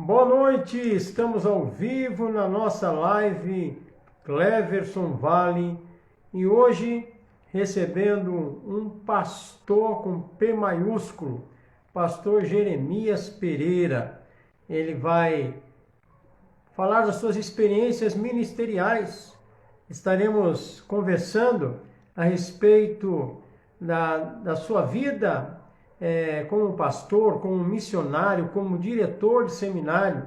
Boa noite, estamos ao vivo na nossa live Cleverson Vale e hoje recebendo um pastor com P maiúsculo, pastor Jeremias Pereira. Ele vai falar das suas experiências ministeriais. Estaremos conversando a respeito da sua vida como pastor, como missionário, como diretor de seminário.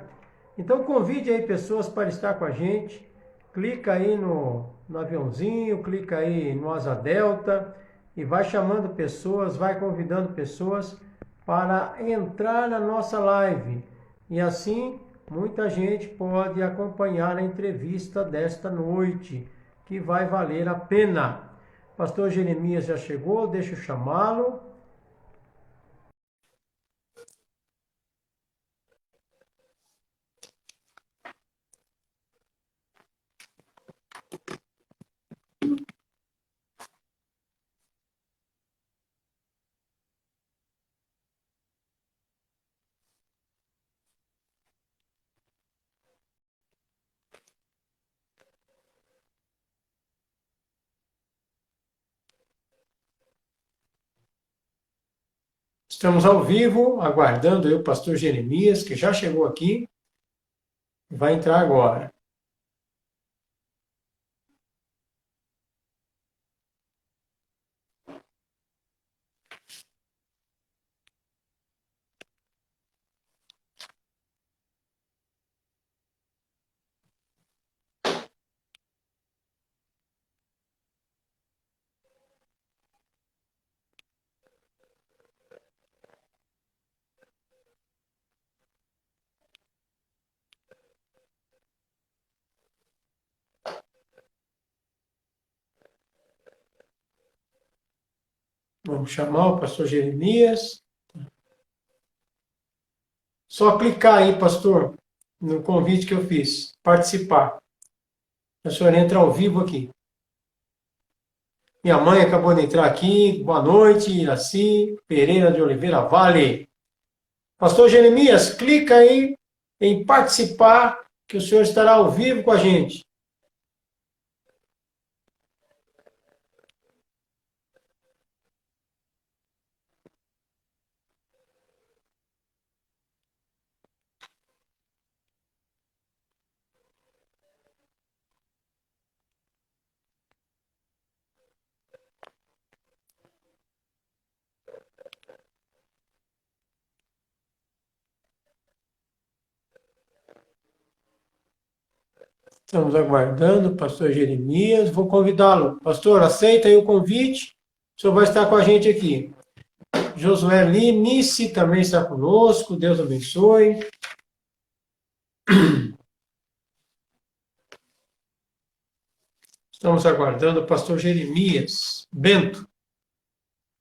Então convide aí pessoas para estar com a gente. Clica aí no aviãozinho, clica aí no Asa Delta e vai chamando pessoas, vai convidando pessoas para entrar na nossa live. E assim muita gente pode acompanhar a entrevista desta noite, que vai valer a pena. Pastor Jeremias já chegou, deixa eu chamá-lo. Estamos ao vivo, aguardando aí o pastor Jeremias, que já chegou aqui, vai entrar agora. Vamos chamar o pastor Jeremias. Só clicar aí, pastor, no convite que eu fiz, participar. O senhor entra ao vivo aqui. Minha mãe acabou de entrar aqui. Boa noite, Iraci Pereira de Oliveira Vale. Pastor Jeremias, clica aí em participar, que o senhor estará ao vivo com a gente. Estamos aguardando o pastor Jeremias. Vou convidá-lo. Pastor, aceita aí o convite. O senhor vai estar com a gente aqui. Josué Linice também está conosco. Deus abençoe. Estamos aguardando o pastor Jeremias Bento.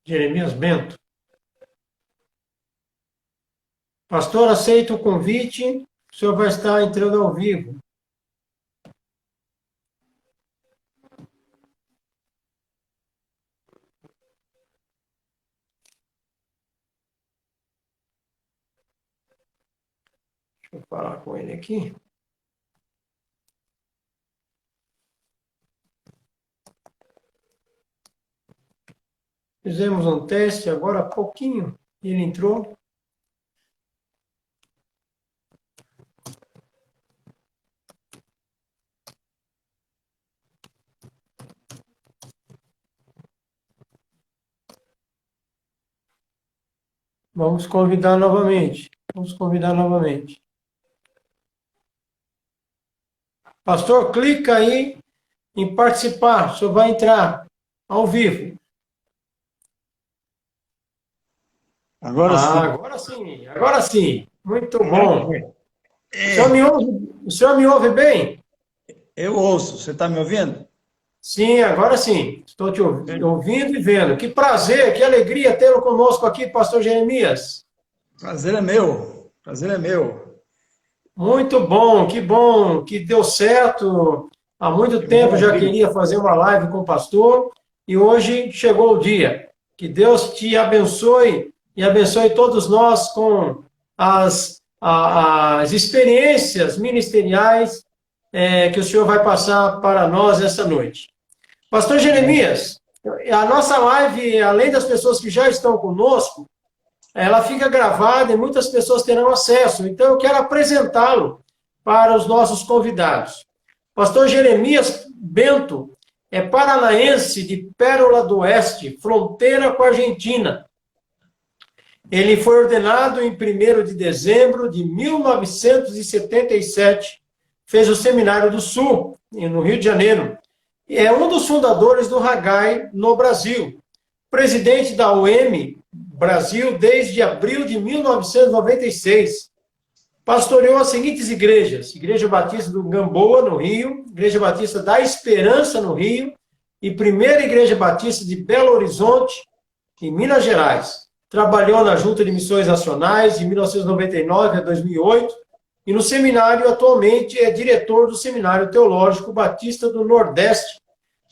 Jeremias Bento. Pastor, aceita o convite. O senhor vai estar entrando ao vivo. Deixa eu falar com ele aqui. Fizemos um teste agora há pouquinho. Ele entrou. Vamos convidar novamente. Vamos convidar novamente. Pastor, clica aí em participar. O senhor vai entrar ao vivo. Agora sim. Agora sim, agora sim. Muito bom. O senhor me ouve bem? Eu ouço. Você está me ouvindo? Sim, agora sim. Estou te ouvindo e vendo. Que prazer, que alegria tê-lo conosco aqui, pastor Jeremias. Prazer é meu. Prazer é meu. Muito bom, que deu certo. Há muito tempo já queria fazer uma live com o pastor e hoje chegou o dia. Que Deus te abençoe e abençoe todos nós com as as experiências ministeriais que o senhor vai passar para nós esta noite. Pastor Jeremias, a nossa live, além das pessoas que já estão conosco, ela fica gravada e muitas pessoas terão acesso. Então, eu quero apresentá-lo para os nossos convidados. Pastor Jeremias Bento é paranaense de Pérola do Oeste, fronteira com a Argentina. Ele foi ordenado em 1º de dezembro de 1977, fez o Seminário do Sul, no Rio de Janeiro, e é um dos fundadores do Haggai no Brasil, presidente da UEM Brasil desde abril de 1996. Pastoreou as seguintes igrejas: Igreja Batista do Gamboa, no Rio, Igreja Batista da Esperança, no Rio, e Primeira Igreja Batista de Belo Horizonte, em Minas Gerais. Trabalhou na Junta de Missões Nacionais de 1999 a 2008, e no seminário, atualmente, é diretor do Seminário Teológico Batista do Nordeste.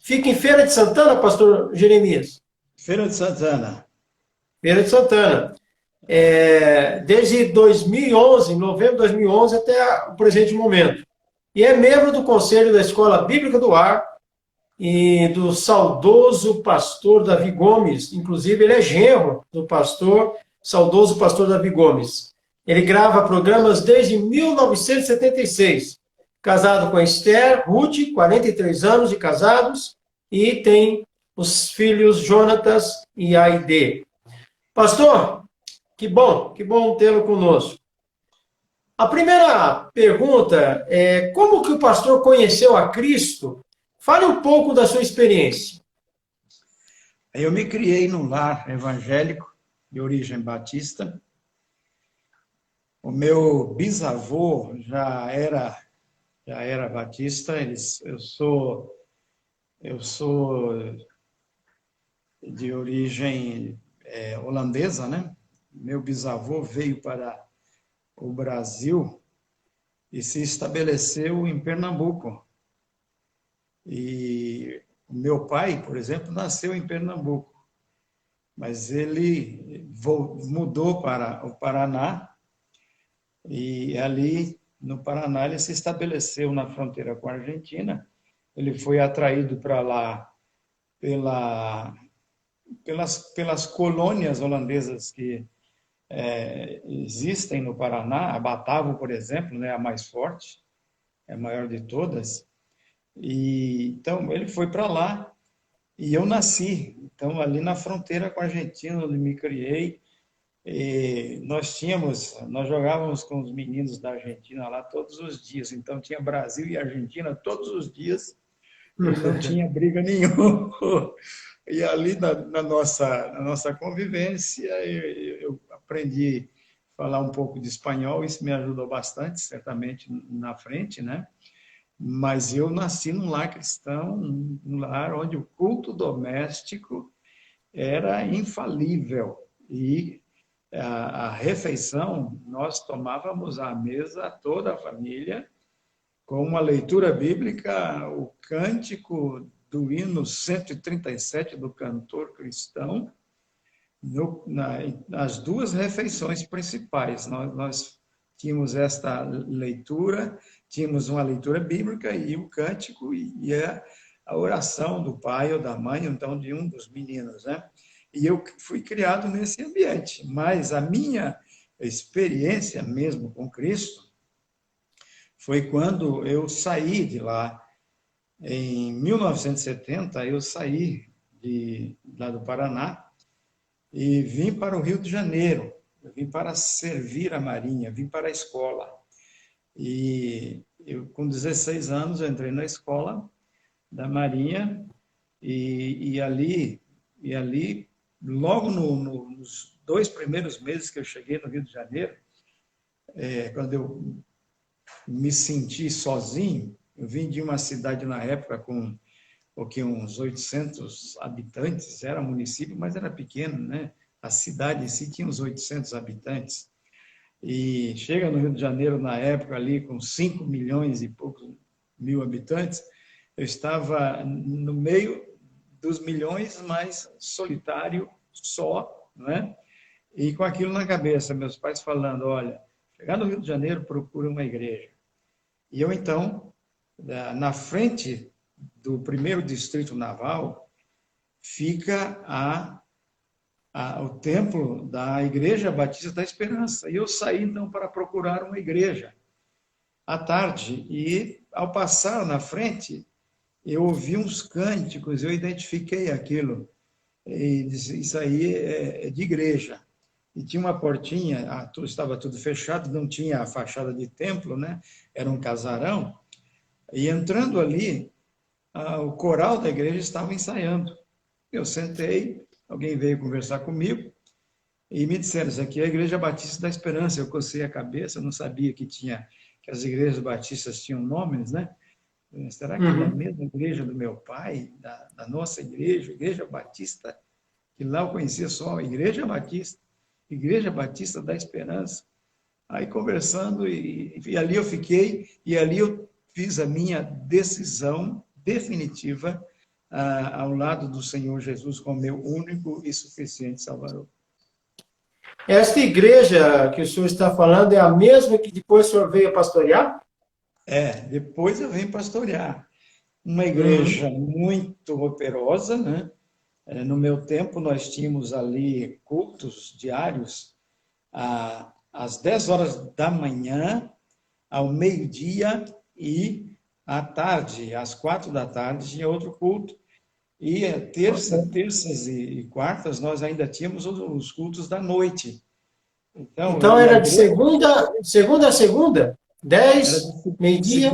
Fica em Feira de Santana, pastor Jeremias? Feira de Santana. Feira de Santana. Desde 2011, novembro de 2011, até o presente momento. E é membro do Conselho da Escola Bíblica do Ar e do saudoso pastor Davi Gomes. Inclusive, ele é genro do saudoso pastor Davi Gomes. Ele grava programas desde 1976. Casado com a Esther Ruth, 43 anos de casados, e tem os filhos Jonatas e Aide. Pastor, que bom tê-lo conosco. A primeira pergunta é: como que o pastor conheceu a Cristo? Fale um pouco da sua experiência. Eu me criei num lar evangélico de origem batista. O meu bisavô já era batista. Eu sou de origem holandesa, né? Meu bisavô veio para o Brasil e se estabeleceu em Pernambuco. E o meu pai, por exemplo, nasceu em Pernambuco, mas ele mudou para o Paraná, e ali no Paraná ele se estabeleceu na fronteira com a Argentina. Ele foi atraído para lá pelas colônias holandesas que existem no Paraná. A Batavo, por exemplo, né, a mais forte, é a maior de todas. E então ele foi para lá e eu nasci. Então, ali na fronteira com a Argentina, onde me criei, nós jogávamos com os meninos da Argentina lá todos os dias. Então tinha Brasil e Argentina todos os dias e não tinha briga nenhuma. E ali na nossa convivência eu aprendi a falar um pouco de espanhol. Isso me ajudou bastante, certamente na frente, né? Mas eu nasci num lar cristão, num lar onde o culto doméstico era infalível. E a refeição, nós tomávamos à mesa, toda a família, com uma leitura bíblica, o cântico do hino 137 do cantor cristão, nas duas refeições principais. Nós tínhamos esta leitura, tínhamos uma leitura bíblica e o cântico e a oração do pai ou da mãe, então de um dos meninos, né? E eu fui criado nesse ambiente, mas a minha experiência mesmo com Cristo foi quando eu saí de lá. Em 1970, eu saí lá do Paraná e vim para o Rio de Janeiro. Eu vim para servir a Marinha, vim para a escola. E eu, com 16 anos, eu entrei na escola da Marinha e ali, logo nos 2 primeiros meses que eu cheguei no Rio de Janeiro, quando eu me senti sozinho, eu vim de uma cidade na época com uns 800 habitantes, era município, mas era pequeno, né? A cidade em si tinha uns 800 habitantes. E chega no Rio de Janeiro, na época, ali com 5 milhões e poucos mil habitantes, eu estava no meio dos milhões, mas solitário, só, né? E com aquilo na cabeça, meus pais falando: olha, chegar no Rio de Janeiro, procura uma igreja. E eu, então, na frente do 1º Distrito Naval, fica o templo da Igreja Batista da Esperança. E eu saí, então, para procurar uma igreja à tarde. E, ao passar na frente, eu ouvi uns cânticos, eu identifiquei aquilo. E disse, isso aí é de igreja. E tinha uma portinha, estava tudo fechado, não tinha a fachada de templo, né? Era um casarão. E entrando ali, o coral da igreja estava ensaiando. Eu sentei, alguém veio conversar comigo e me disseram, isso aqui é a Igreja Batista da Esperança. Eu cocei a cabeça, não sabia que as igrejas batistas tinham nomes, né? Será que é a mesma igreja do meu pai, da nossa igreja, Igreja Batista, que lá eu conhecia só a Igreja Batista da Esperança. Aí conversando, e ali eu fiquei, e ali eu fiz a minha decisão definitiva ao lado do Senhor Jesus como meu único e suficiente Salvador. Esta igreja que o senhor está falando é a mesma que depois o senhor veio pastorear? Depois eu vim pastorear. Uma igreja muito operosa, né? No meu tempo, nós tínhamos ali cultos diários às 10 horas da manhã, ao meio-dia e à tarde, às 4 da tarde, tinha outro culto. E terças e quartas, nós ainda tínhamos os cultos da noite. Então era de segunda a segunda? 10, meio-dia?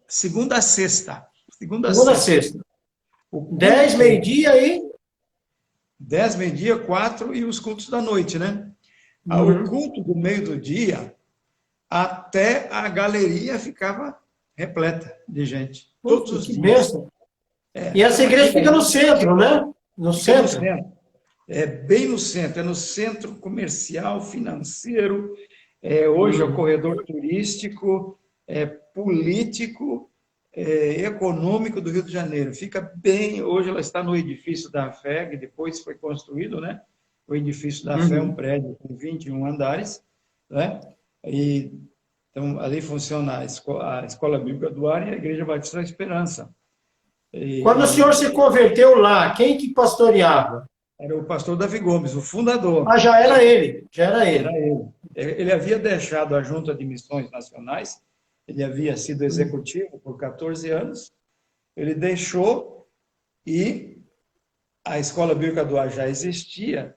Segunda a sexta. Segunda a sexta. 10, meio-dia e? 10, meio-dia, 4 e os cultos da noite, né? O culto do meio do dia, até a galeria ficava repleta de gente. Todos os dias. Bênção. E essa igreja fica no centro, né? No centro. Bem no centro. É no centro comercial, financeiro. Hoje é o corredor turístico, político, econômico do Rio de Janeiro. Fica bem... Hoje ela está no edifício da Fé, que depois foi construído, né? O edifício da Fé é um prédio com 21 andares, né? Então, ali funciona a Escola Bíblica do Ar e a Igreja Batista da Esperança. Quando o senhor se converteu lá, quem que pastoreava? Era o pastor Davi Gomes, o fundador. Já era ele. Ele havia deixado a Junta de Missões Nacionais, ele havia sido executivo por 14 anos, ele deixou e a Escola Bíblica do Ar já existia,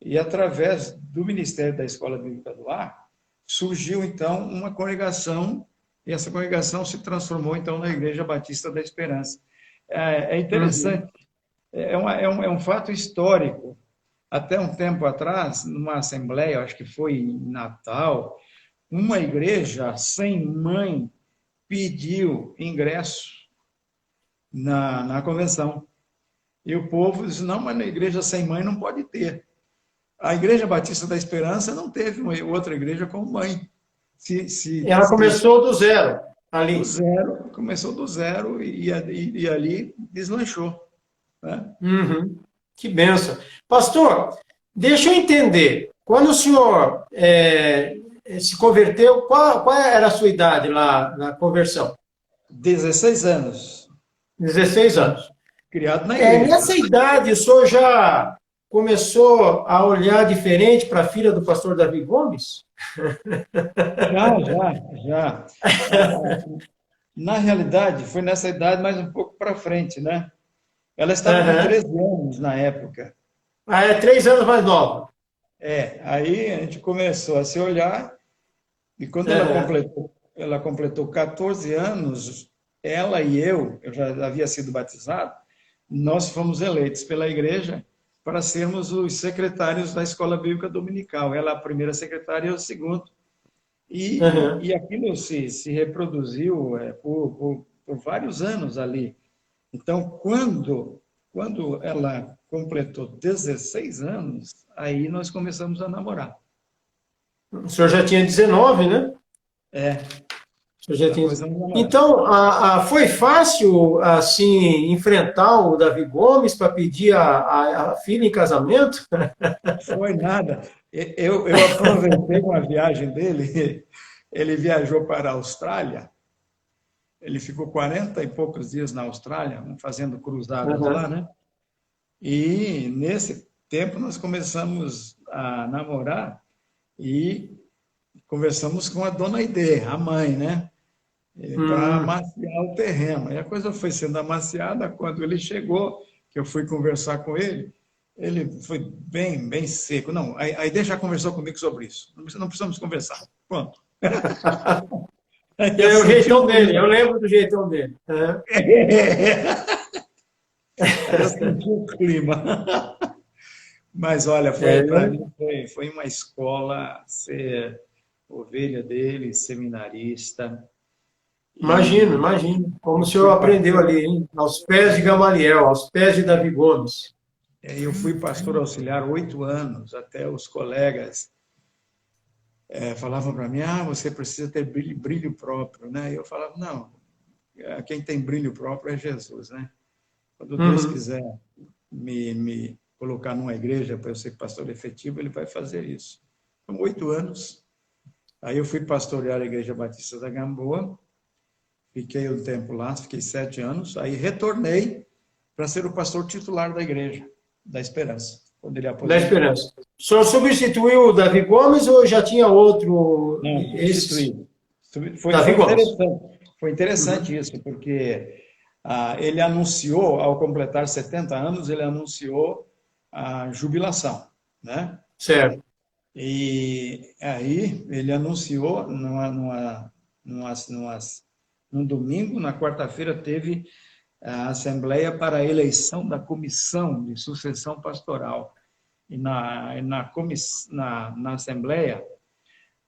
e através do Ministério da Escola Bíblica do Ar, surgiu então uma congregação, e essa congregação se transformou então na Igreja Batista da Esperança. É interessante, é um fato histórico. Até um tempo atrás, numa assembleia, acho que foi em Natal, uma igreja sem mãe pediu ingresso na convenção. E o povo disse, não, mas na igreja sem mãe não pode ter. A Igreja Batista da Esperança não teve outra igreja como mãe. Ela começou do zero. Ali. Começou do zero e ali deslanchou. Né? Que benção. Pastor, deixa eu entender. Quando o senhor se converteu, qual era a sua idade lá na conversão? 16 anos. 16 anos. Criado na igreja. Nessa idade, o senhor já começou a olhar diferente para a filha do pastor Davi Gomes? Já. Na realidade, foi nessa idade, mas um pouco para frente, né? Ela estava com 13 anos na época. 3 anos mais nova. Aí a gente começou a se olhar, e quando ela completou 14 anos, ela e eu já havia sido batizado, nós fomos eleitos pela igreja para sermos os secretários da Escola Bíblica Dominical. Ela a primeira secretária e eu o segundo. E aquilo se reproduziu por vários anos ali. Então, quando ela completou 16 anos, aí nós começamos a namorar. O senhor já tinha 19, né? O senhor já tinha... Então, foi fácil, assim, enfrentar o Davi Gomes para pedir a filha em casamento? Foi nada. Eu aproveitei uma viagem dele, ele viajou para a Austrália, ele ficou 40 e poucos dias na Austrália, fazendo cruzadas lá, Aham. né? E nesse tempo nós começamos a namorar e conversamos com a dona Aide, a mãe, né? Para Hum. amaciar o terreno. E a coisa foi sendo amaciada quando ele chegou, que eu fui conversar com ele foi bem seco. Não, a Aide já conversou comigo sobre isso. Não precisamos conversar. Pronto. Aí eu É o senti jeitão o dele, eu clima. lembro do jeitão dele. É. Aí eu senti o clima. Mas olha, É, para mim foi uma escola ser ovelha dele, seminarista, imagino, e, imagino. Como o e senhor fui aprendeu pastor, ali, hein? Aos pés de Gamaliel, aos pés de Davi Gomes. eu fui pastor auxiliar 8 anos, até os colegas falavam para mim, você precisa ter brilho próprio, né? E eu falava, não, quem tem brilho próprio é Jesus, né? Quando Deus Uhum. quiser me colocar numa igreja para eu ser pastor efetivo, ele vai fazer isso. Então, 8 anos. Aí eu fui pastorear a Igreja Batista da Gamboa, fiquei um tempo lá, fiquei 7 anos, aí retornei para ser o pastor titular da Igreja da Esperança, quando ele Da aposentou. Esperança. O senhor substituiu o Davi Gomes ou já tinha outro? Não, Esse? substituí. Foi, Davi foi Gomes. interessante. Foi Uhum. interessante isso, porque ele anunciou, ao completar 70 anos, ele anunciou a jubilação, né? Certo. E aí ele anunciou num domingo, na quarta-feira teve a assembleia para a eleição da comissão de sucessão pastoral. E na assembleia,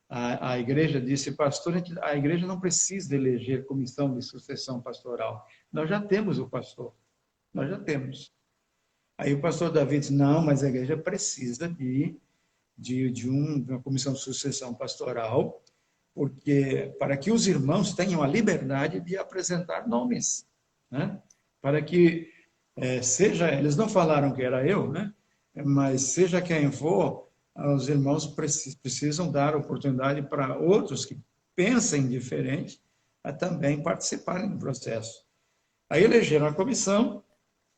a igreja disse, pastor, a igreja não precisa eleger comissão de sucessão pastoral. Nós já temos o pastor, nós já temos. Aí o pastor Davi disse, não, mas a igreja precisa de uma comissão de sucessão pastoral, porque para que os irmãos tenham a liberdade de apresentar nomes, né? Para que seja, eles não falaram que era eu, né? Mas seja quem for, os irmãos precisam dar oportunidade para outros que pensem diferente a também participarem do processo. Aí elegeram a comissão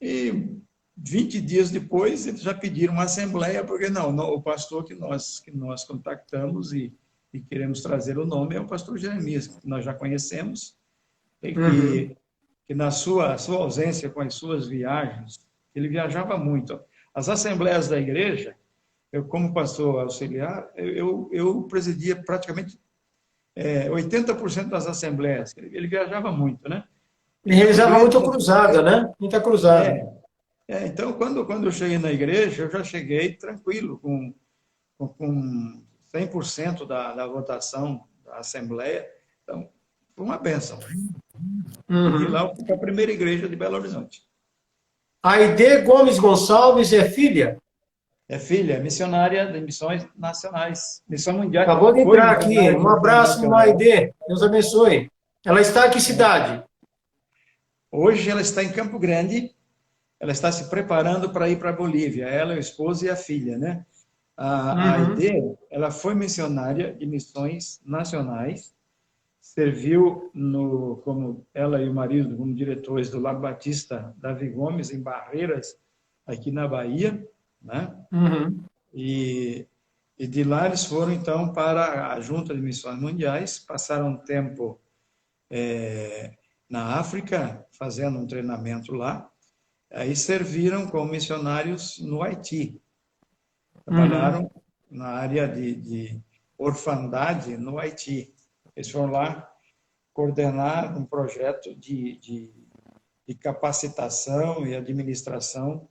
e 20 dias depois eles já pediram uma assembleia, porque não, o pastor que nós contactamos e queremos trazer o nome é o pastor Jeremias, que nós já conhecemos, e Uhum. que na sua ausência, com as suas viagens, ele viajava muito. As assembleias da igreja, eu como pastor auxiliar, eu presidia praticamente 80% das assembleias. Ele viajava muito, né? Ele Então, no realizava meio muita das cruzada, né? Muita cruzada. então, quando eu cheguei na igreja, eu já cheguei tranquilo, com 100% da votação da Assembleia. Então, foi uma bênção. E de lá Uhum. eu fui para a primeira igreja de Belo Horizonte. Aide Gomes Gonçalves é filha? É filha, é missionária de missões nacionais. Missão mundial. Acabou de Foi entrar aqui. missionária Um de missões abraço, nacional. Aide. Deus abençoe. Ela está em que cidade? Hoje ela está em Campo Grande. Ela está se preparando para ir para a Bolívia. Ela, a esposa e a filha, né? A Uhum. Aide, ela foi missionária de missões nacionais, serviu como ela e o marido como diretores do Lar Batista Davi Gomes em Barreiras, aqui na Bahia, né? Uhum. E de lá eles foram então para a Junta de Missões Mundiais, passaram um tempo na África fazendo um treinamento lá, aí serviram como missionários no Haiti, Uhum. trabalharam na área de orfandade no Haiti. Eles foram lá coordenar um projeto de capacitação e administração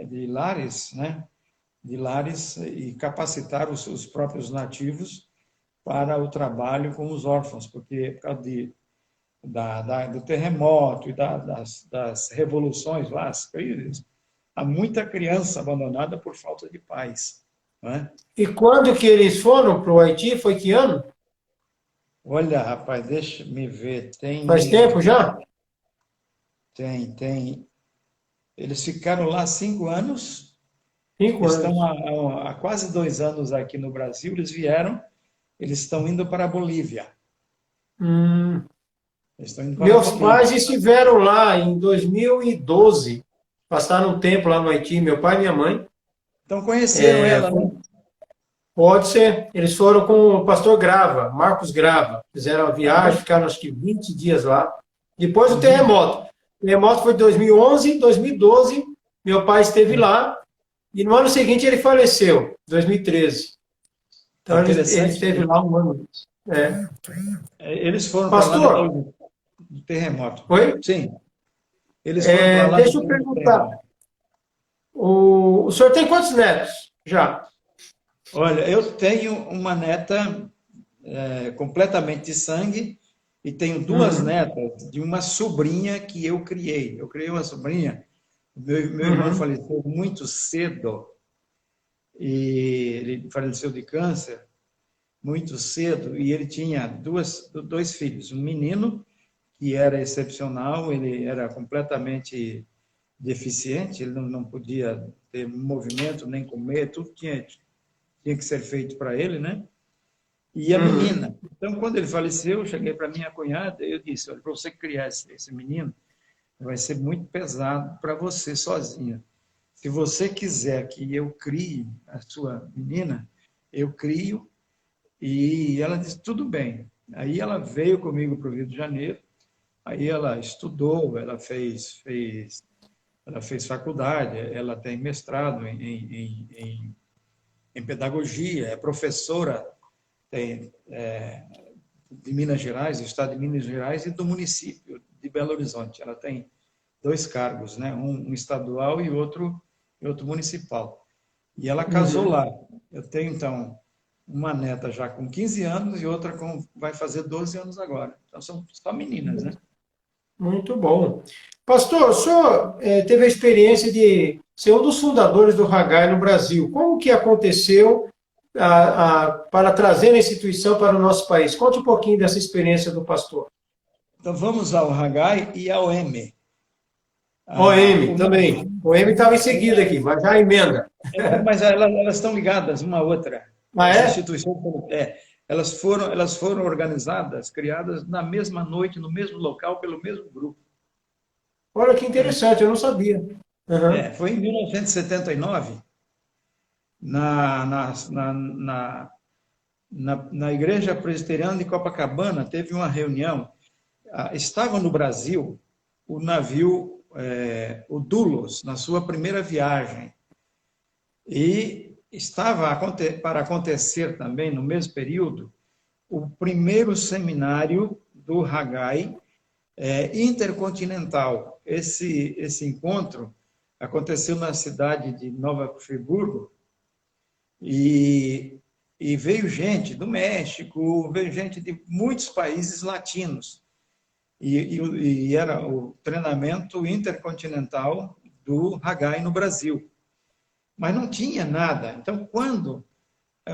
de lares, né? De lares e capacitar os próprios nativos para o trabalho com os órfãos, porque por causa do terremoto e das revoluções lá, as crises, há muita criança abandonada por falta de pais. Né? E quando que eles foram para o Haiti? Foi que ano? Olha, rapaz, deixa me ver, Faz tempo já? tem. Eles ficaram lá 5 anos 5 Estão anos. há quase 2 anos aqui no Brasil, eles vieram, eles estão indo para a Bolívia. Hum. Eles estão indo para a Meus Bolívia. pais estiveram lá em 2012. Passaram um tempo lá no Haiti, meu pai e minha mãe. Então conheceram É, ela, né? pode ser. Eles foram com o pastor Grava, Marcos Grava. Fizeram a viagem, Ah, ficaram acho que 20 dias lá. Depois do uhum. terremoto. O terremoto foi em 2011, 2012. Meu pai esteve lá. E no ano seguinte ele faleceu, 2013. É Então ele interessante. esteve lá um ano. É. Eles foram para lá depois Pastor, do terremoto. oi? Sim, eles foram para lá Deixa eu depois do perguntar. terremoto. O senhor tem quantos netos? Já. Olha, eu tenho uma neta completamente de sangue e tenho duas Uhum, netas de uma sobrinha que eu criei. Eu criei uma sobrinha. Meu irmão uhum, faleceu muito cedo e ele faleceu de câncer muito cedo e ele tinha dois filhos, um menino que era excepcional, ele era completamente deficiente, ele não podia ter movimento nem comer, tudo tinha que ser feito para ele, né? E a uhum. menina. Então, quando ele faleceu, eu cheguei para minha cunhada e eu disse: olha, para você criar esse menino, vai ser muito pesado para você sozinha. Se você quiser que eu crie a sua menina, eu crio. E ela disse: tudo bem. Aí ela veio comigo para o Rio de Janeiro. Aí ela estudou, ela fez faculdade, ela tem mestrado em pedagogia, é professora tem, de Minas Gerais, do estado de Minas Gerais e do município de Belo Horizonte. Ela tem dois cargos, né? Um estadual e outro municipal. E ela casou Uhum. lá. Eu tenho, então, uma neta já com 15 anos e outra vai fazer 12 anos agora. Então, são só meninas, né? Muito bom. Pastor, o senhor teve a experiência de ser um dos fundadores do Hagai no Brasil. Como que aconteceu para trazer a instituição para o nosso país? Conte um pouquinho dessa experiência do pastor. Então, vamos ao Hagai e ao M. OM O também. O M estava em navio, seguida aqui, mas já emenda. mas elas estão ligadas uma à outra. Ah, As é? instituições, elas foram organizadas, criadas na mesma noite, no mesmo local, pelo mesmo grupo. Olha que interessante, eu não sabia. Uhum. Foi em 1979, na, na, na, na, na Igreja Presbiteriana de Copacabana, teve uma reunião. Estava no Brasil o navio, o Dulos, na sua primeira viagem. E estava para acontecer também, no mesmo período, o primeiro seminário do Hagai intercontinental. Esse encontro aconteceu na cidade de Nova Friburgo e, e veio gente do México, veio gente de muitos países latinos. E era o treinamento intercontinental do Hagai no Brasil. Mas não tinha nada. Então, quando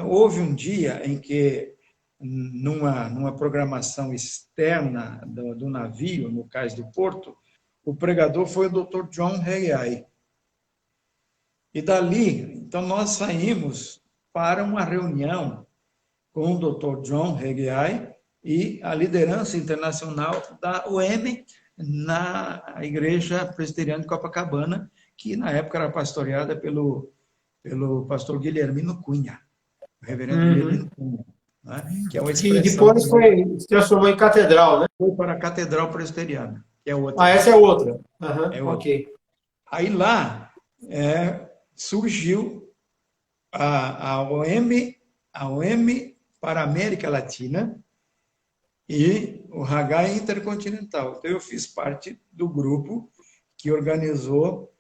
houve um dia em que, numa programação externa do navio, no cais do porto, o pregador foi o Dr. John Haggai. E dali, então, nós saímos para uma reunião com o Dr. John Haggai e a liderança internacional da OM na Igreja Presbiteriana de Copacabana, que na época era pastoreada pelo pastor Guilhermino Cunha, o reverendo Guilhermino Uhum. Cunha, né? Que é uma Que expressão depois também, se transformou em catedral, né? foi para a Catedral Presbiteriana, que é Ah, outra, essa é outra. Aham, é outra. ok. Aí lá surgiu a OM para a América Latina e o Hagai Intercontinental. Então eu fiz parte do grupo que organizou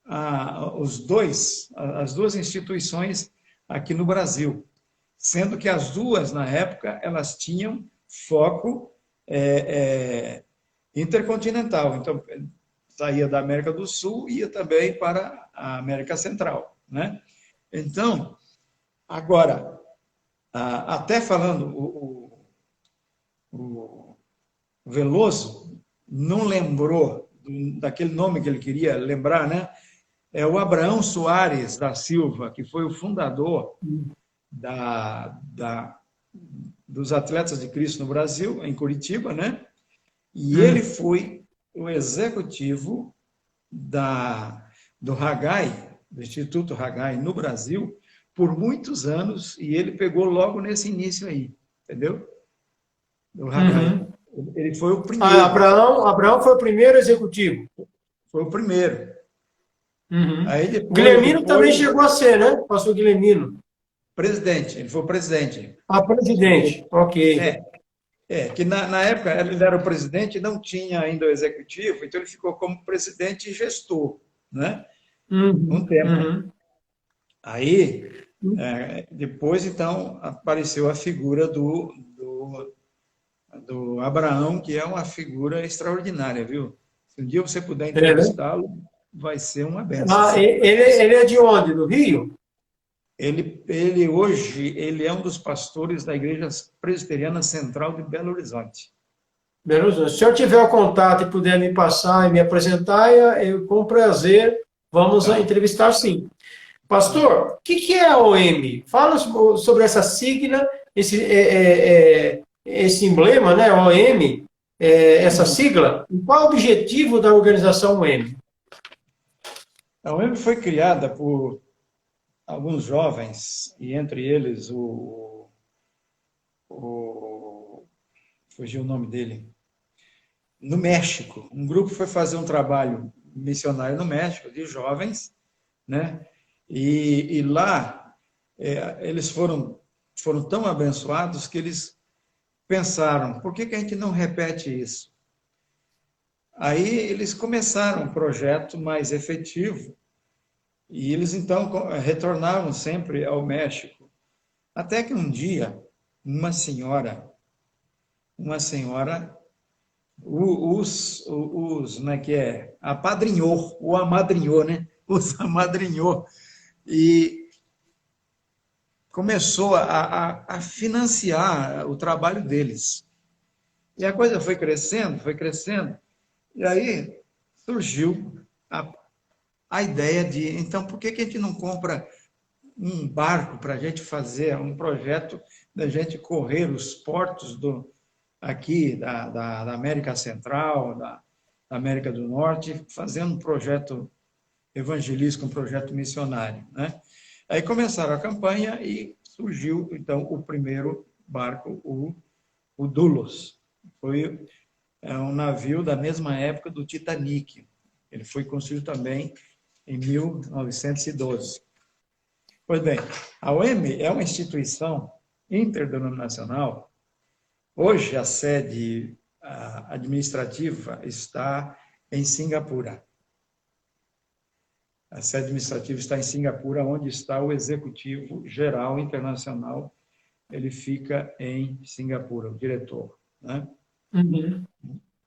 as duas instituições aqui no Brasil, sendo que as duas, na época, elas tinham foco intercontinental. Então, saía da América do Sul e ia também para a América Central, né? Então, agora, até falando, o Veloso não lembrou daquele nome que ele queria lembrar, né? é o Abraão Soares da Silva, que foi o fundador dos Atletas de Cristo no Brasil, em Curitiba, né? E ele foi o executivo do Hagai, do Instituto Hagai no Brasil, por muitos anos, e ele pegou logo nesse início aí, entendeu? Do Hagai. Uhum. Ele foi o Ah, primeiro. Abraão foi o primeiro executivo. Foi o primeiro. Uhum. Aí Guilhermino também depois, chegou a ser, né? Pastor Guilhermino. presidente, ele foi o presidente. Ah, presidente. Ok. É, que na época ele era o presidente e não tinha ainda o executivo, então ele ficou como presidente e gestor, né? Um tempo. Uhum. Aí, depois, então, apareceu a figura do Abraão, que é uma figura extraordinária, viu? Se um dia você puder É, né? entrevistá-lo, vai ser uma benção. Ah, ele é de onde? Do Rio? Ele hoje ele é um dos pastores da Igreja Presbiteriana Central de Belo Horizonte. Belo Horizonte. Se eu tiver o contato e puder me passar e me apresentar, eu com prazer vamos Tá, entrevistar sim. tá. Pastor, o que é a OM? Fala sobre essa sigla, esse emblema, né? OM, essa sigla. E qual é o objetivo da organização OM? A UEM foi criada por alguns jovens, e entre eles fugiu o nome dele, no México. Um grupo foi fazer um trabalho missionário no México, de jovens, né? E lá eles foram tão abençoados que eles pensaram, por que a gente não repete isso? Aí eles começaram um projeto mais efetivo e eles então retornavam sempre ao México. Até que um dia, uma senhora, como é que é? Apadrinhou, ou amadrinhou, né? Os amadrinhou. E começou a financiar o trabalho deles. E a coisa foi crescendo, e aí surgiu a ideia de, então, por que a gente não compra um barco para a gente fazer um projeto da gente correr os portos aqui da América Central, da América do Norte, fazendo um projeto evangelístico, um projeto missionário, né? Aí começaram a campanha e surgiu, então, o primeiro barco, o Doulos. Foi um navio da mesma época do Titanic. Ele foi construído também em 1912. Pois bem, a OM é uma instituição interdenominacional. Hoje, a sede administrativa está em Singapura. A sede administrativa está em Singapura, onde está o executivo geral internacional. Ele fica em Singapura, o diretor, né? Uhum.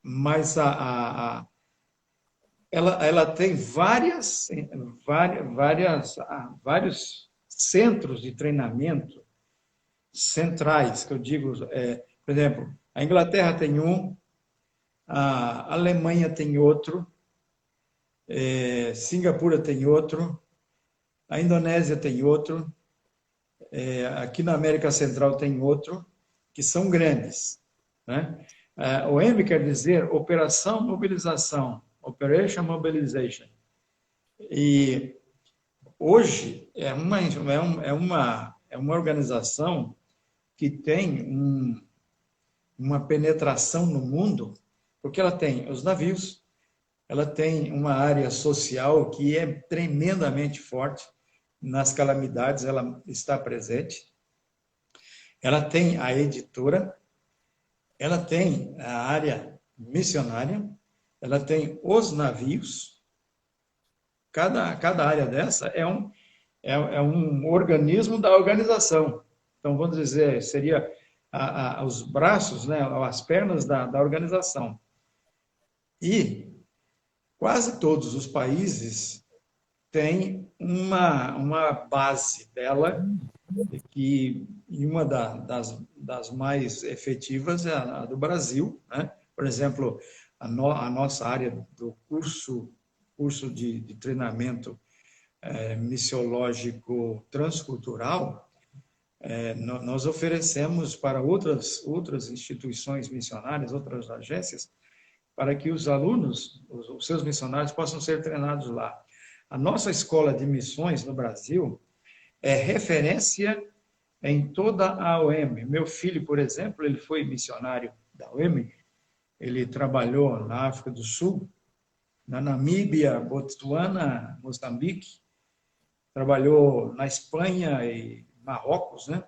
Mas ela tem vários centros de treinamento centrais, que eu digo, por exemplo, a Inglaterra tem um, a Alemanha tem outro, Singapura tem outro, a Indonésia tem outro, aqui na América Central tem outro, que são grandes, né? O M quer dizer Operação Mobilização, Operation Mobilization. E hoje é uma organização que tem uma penetração no mundo, porque ela tem os navios, ela tem uma área social que é tremendamente forte, nas calamidades ela está presente, ela tem a editora, ela tem a área missionária, ela tem os navios, cada área dessa é um organismo da organização. Então, vamos dizer, seria os braços, né, as pernas da organização. E quase todos os países têm uma base dela, e uma das mais efetivas é a do Brasil, né? Por exemplo, a nossa área do curso de treinamento missiológico transcultural, nós oferecemos para outras instituições missionárias, outras agências, para que os alunos, os seus missionários, possam ser treinados lá. A nossa escola de missões no Brasil é referência em toda a OM. Meu filho, por exemplo, ele foi missionário da OM, ele trabalhou na África do Sul, na Namíbia, Botsuana, Moçambique, trabalhou na Espanha e Marrocos, né?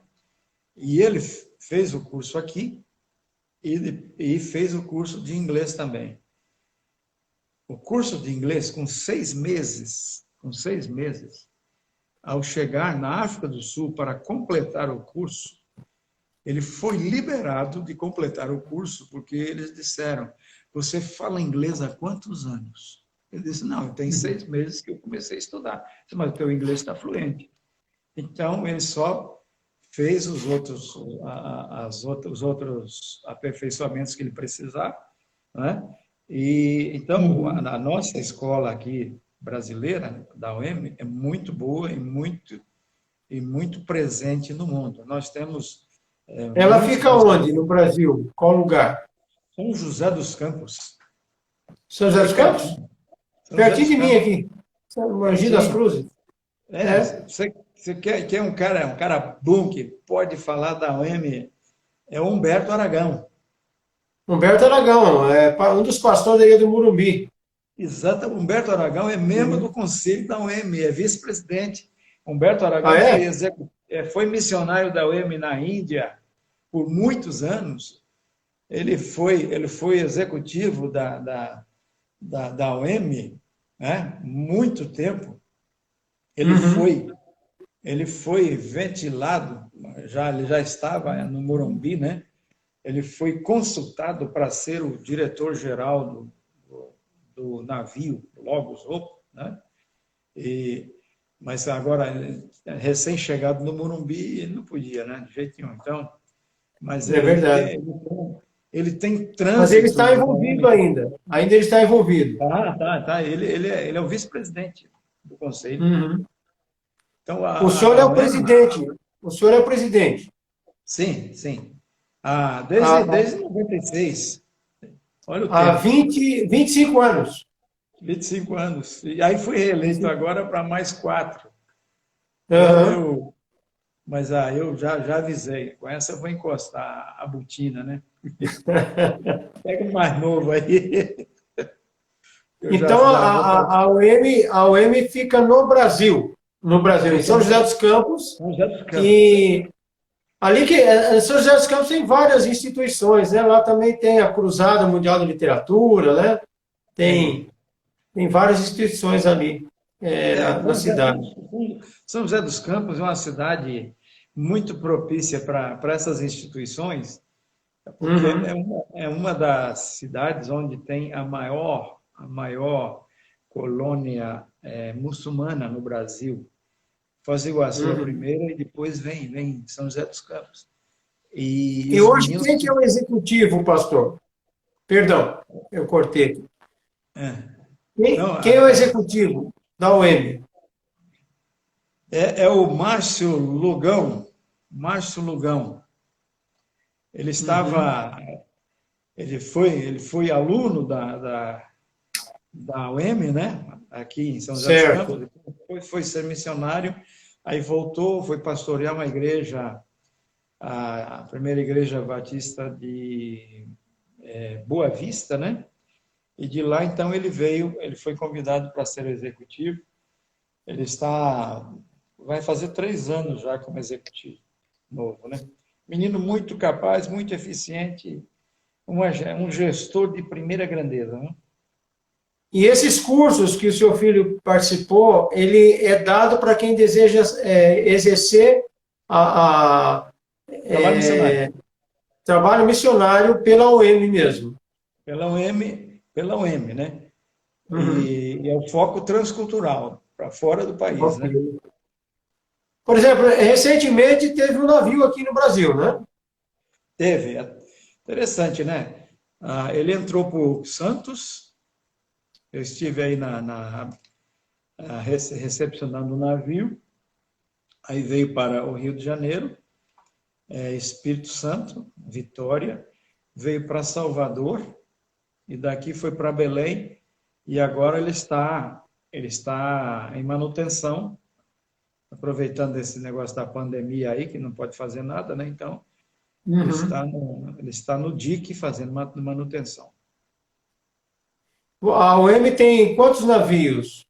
E ele fez o curso aqui e fez o curso de inglês também. O curso de inglês, com 6 meses, ao chegar na África do Sul para completar o curso, ele foi liberado de completar o curso, porque eles disseram, você fala inglês há quantos anos? Ele disse, não, tem 6 meses que eu comecei a estudar. Mas o teu inglês está fluente. Então, ele só fez os outros aperfeiçoamentos que ele precisava, né? E, então, a nossa escola aqui, brasileira, da UEM, é muito boa e muito presente no mundo. Nós temos... Ela fica onde, no Brasil? Qual lugar? São José dos Campos. São José dos Campos? Pertinho de mim aqui. Mogi das Cruzes. Você quer um cara bom que pode falar da UEM, é o Humberto Aragão. Humberto Aragão, é um dos pastores aí do Morumbi. Exato, Humberto Aragão é membro do conselho da UEM, é vice-presidente. Humberto Aragão foi missionário da UEM na Índia por muitos anos. Ele foi executivo da UEM, né? Muito tempo. Ele foi ventilado, ele já estava no Morumbi, né? Ele foi consultado para ser o diretor-geral do navio Logos Hope, né? Mas agora, recém-chegado no Morumbi, ele não podia, né? De jeito nenhum. Então, mas é verdade. Ele tem trânsito... Mas ele está envolvido ainda. Ainda ele está envolvido. Tá. Ele é o vice-presidente do conselho. Então, o senhor é o presidente. O senhor é o presidente. Sim. Desde 96. Olha o tempo. Há 25 anos. 25 anos. E aí fui reeleito agora para mais 4. Mas eu já avisei. Com essa eu vou encostar a botina, né? Pega o mais novo aí. Então, a UEM fica no Brasil. No Brasil, em São José dos Campos. E ali São José dos Campos tem várias instituições, né? Lá também tem a Cruzada Mundial de Literatura, né? Tem várias instituições ali na cidade. São José dos Campos é uma cidade muito propícia para essas instituições, porque é uma das cidades onde tem a maior colônia muçulmana no Brasil. Foz do Iguaçu a primeira e depois vem São José dos Campos. E hoje quem que é o executivo, pastor? Perdão, eu cortei. Quem é o executivo da UEM? É o Márcio Lugão. Ele estava... Ele foi aluno da UEM, né? Aqui em São José dos Campos. Depois foi ser missionário. Aí voltou, foi pastorear uma igreja, a primeira igreja batista de Boa Vista, né? E de lá, então, ele foi convidado para ser executivo. Ele vai fazer 3 anos já como executivo novo, né? Menino muito capaz, muito eficiente, um gestor de primeira grandeza, né? E esses cursos que o seu filho participou, ele é dado para quem deseja exercer trabalho missionário pela UEM mesmo. Pela UEM, né? E é o foco transcultural, para fora do país, né? Por exemplo, recentemente teve um navio aqui no Brasil, né? Teve. Interessante, né? Ele entrou por Santos. Eu estive aí recepcionando o navio, aí veio para o Rio de Janeiro, Espírito Santo, Vitória, veio para Salvador, e daqui foi para Belém, e agora ele está em manutenção, aproveitando esse negócio da pandemia aí, que não pode fazer nada, né? Então, ele está no dique fazendo manutenção. A OM tem quantos navios?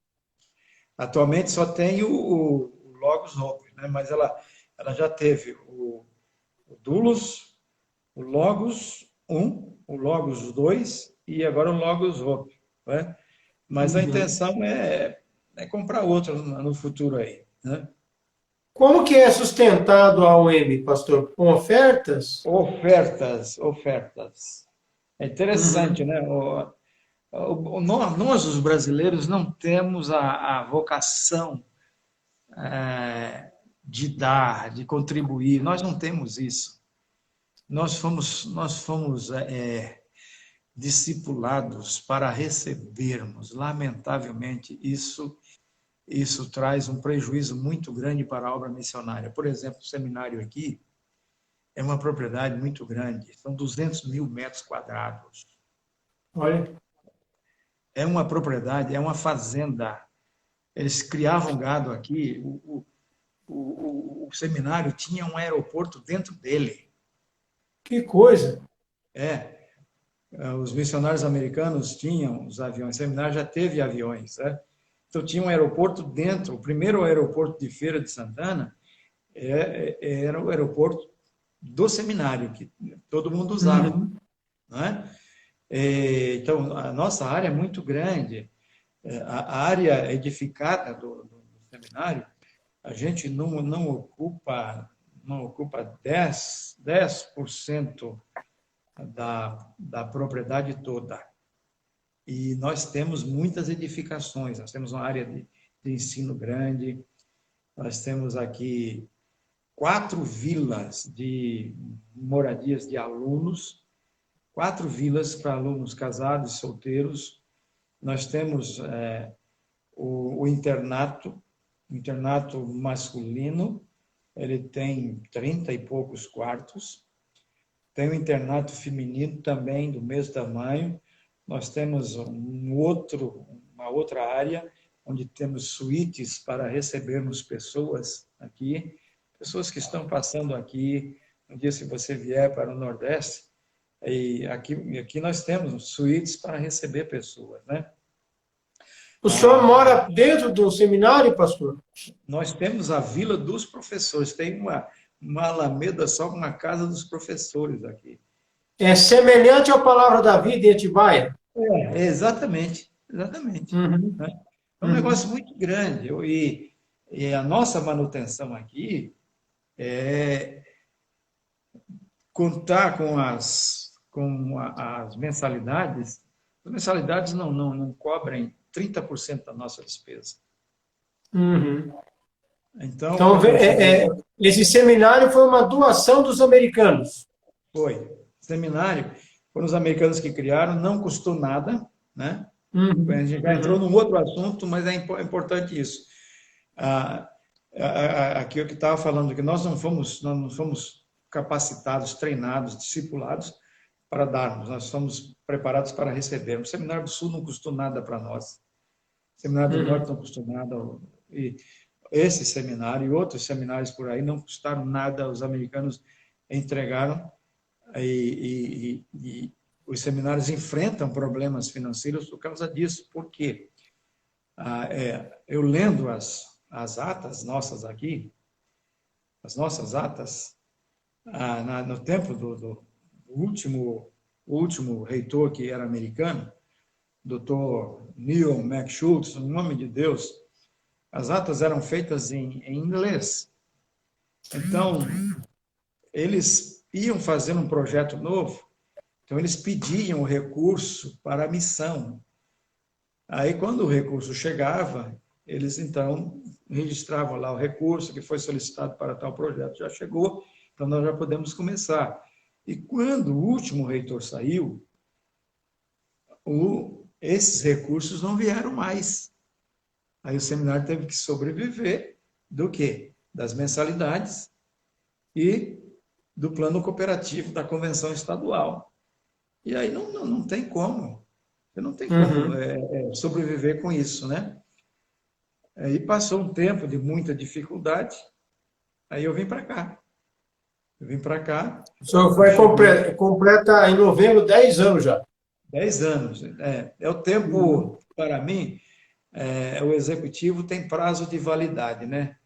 Atualmente só tem o Logos Hope, né? Mas ela já teve o Dulos, o Logos 1, o Logos 2 e agora o Logos Hope, né? Mas a intenção é comprar outro no futuro aí, né? Como que é sustentado a OM, pastor? Com ofertas? Ofertas. É interessante, Uhum. né? Nós, os brasileiros, não temos a vocação de dar, de contribuir. Nós não temos isso. Nós fomos discipulados para recebermos. Lamentavelmente, isso traz um prejuízo muito grande para a obra missionária. Por exemplo, o seminário aqui é uma propriedade muito grande, são 200 mil metros quadrados. Olha, É uma propriedade, é uma fazenda. Eles criavam gado aqui. O seminário tinha um aeroporto dentro dele. que coisa. É, os missionários americanos tinham os aviões. O seminário já teve aviões, né? Então tinha um aeroporto dentro. O primeiro aeroporto de Feira de Santana era o aeroporto do seminário, que todo mundo usava, Uhum. não é? Então, a nossa área é muito grande. A área edificada do seminário, a gente não ocupa 10% da propriedade toda. E nós temos muitas edificações, nós temos uma área de ensino grande, nós temos aqui 4 vilas de moradias de alunos, 4 vilas para alunos casados e solteiros. Nós temos o internato masculino, ele tem 30 e poucos quartos. Tem o internato feminino também, do mesmo tamanho. Nós temos uma outra área, onde temos suítes para recebermos pessoas aqui, pessoas que estão passando aqui. Um dia, se você vier para o Nordeste, e aqui nós temos suítes para receber pessoas, né? O senhor mora dentro do seminário, pastor? Nós temos a Vila dos Professores, tem uma alameda só com a Casa dos Professores aqui. É semelhante à Palavra da Vida em Atibaia? Exatamente, exatamente. Uhum. Né? É um negócio Uhum. muito grande. E a nossa manutenção aqui é contar com as mensalidades. As mensalidades não cobrem 30% da nossa despesa. Uhum. Então, Então, quando eu cheguei lá, esse seminário foi uma doação dos americanos. foi seminário, foram os americanos que criaram, não custou nada, né? A Uhum. gente já entrou Uhum. num outro assunto, mas é importante isso. Aqui o que estava falando, que nós não fomos capacitados, treinados, discipulados para darmos, nós somos preparados para receber. O Seminário do Sul não custou nada para nós, o Seminário do Norte Uhum. não custou nada, e esse seminário e outros seminários por aí não custaram nada, os americanos entregaram, e os seminários enfrentam problemas financeiros por causa disso. Por quê? Eu lendo as atas nossas aqui, as nossas atas, no tempo do último reitor, que era americano, Dr. Neil McSchultz, no nome de Deus, as atas eram feitas em inglês. Então, eles iam fazer um projeto novo, então eles pediam o recurso para a missão. Aí, quando o recurso chegava, eles, então, registravam lá o recurso que foi solicitado para tal projeto. Já chegou, então nós já podemos começar. E quando o último reitor saiu, esses recursos não vieram mais. Aí o seminário teve que sobreviver do quê? Das mensalidades e do plano cooperativo da convenção estadual. E aí não tem como. Você não tem como Uhum. sobreviver com isso, né? Aí passou um tempo de muita dificuldade, aí eu vim para cá. Eu vim para cá, O senhor eu vai cheguei completa em novembro 10 anos já. 10 anos. É o Uhum. tempo, para mim, o executivo tem prazo de validade, né?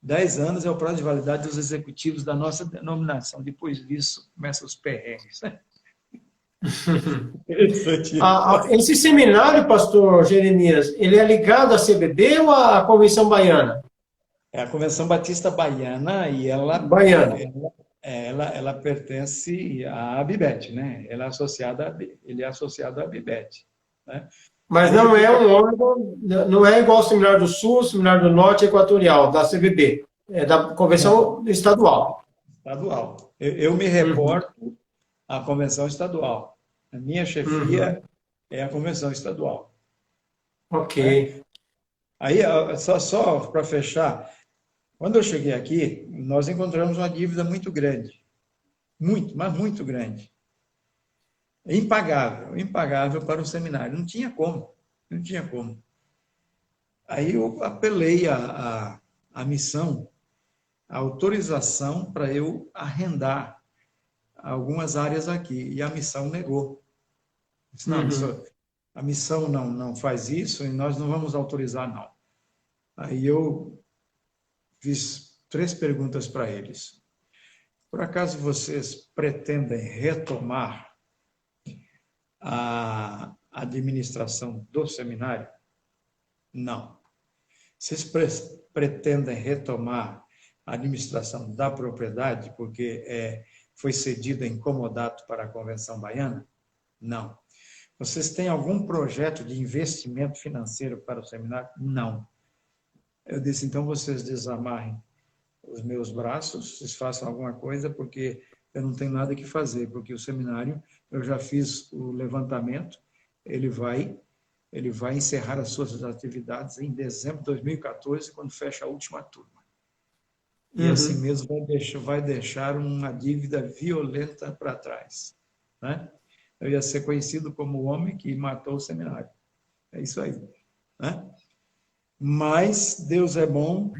10 anos é o prazo de validade dos executivos da nossa denominação. Depois disso, começam os perrengues. Interessante. Esse seminário, pastor Jeremias, ele é ligado à CBB ou à Convenção Baiana? É a Convenção Batista Baiana e Baiana. ela pertence à ABBET, né? Ele é associado à ABBET, né? Mas Aí não o que é que um órgão, não é igual ao Seminário do Sul, Seminário do Norte e Equatorial, da CBB. É da Não, Convenção Estadual. estadual. Eu me Uhum. reporto à convenção estadual. A minha chefia Uhum. é a convenção estadual, Ok. né? Aí, só para fechar, quando eu cheguei aqui, nós encontramos uma dívida muito grande, muito, mas muito grande. Impagável, impagável para o seminário. Não tinha como, não tinha como. Aí eu apelei à missão, a autorização para eu arrendar algumas áreas aqui, e a missão negou. Disse, não, Uhum. a missão não faz isso e nós não vamos autorizar, não. Aí eu fiz 3 perguntas para eles. Por acaso vocês pretendem retomar a administração do seminário? Não. Vocês pretendem retomar a administração da propriedade, porque foi cedida em comodato para a Convenção Baiana? Não. Vocês têm algum projeto de investimento financeiro para o seminário? Não. Eu disse, então vocês desamarrem os meus braços, vocês façam alguma coisa, porque eu não tenho nada que fazer, porque o seminário, eu já fiz o levantamento, ele vai encerrar as suas atividades em dezembro de 2014, quando fecha a última turma. E assim Uhum. mesmo vai deixar uma dívida violenta para trás, né? Eu ia ser conhecido como o homem que matou o seminário. É isso aí, né? Mas Deus é bom,